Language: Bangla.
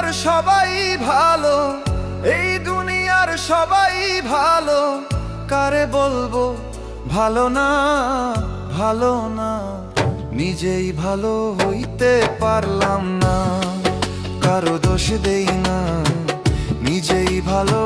দুনিয়ার সবাই ভালো, এই দুনিয়ার সবাই ভালো, কারে বলবো ভালো না, ভালো না। নিজেই ভালো হইতে পারলাম না, কারো দোষ দেই না, নিজেই ভালো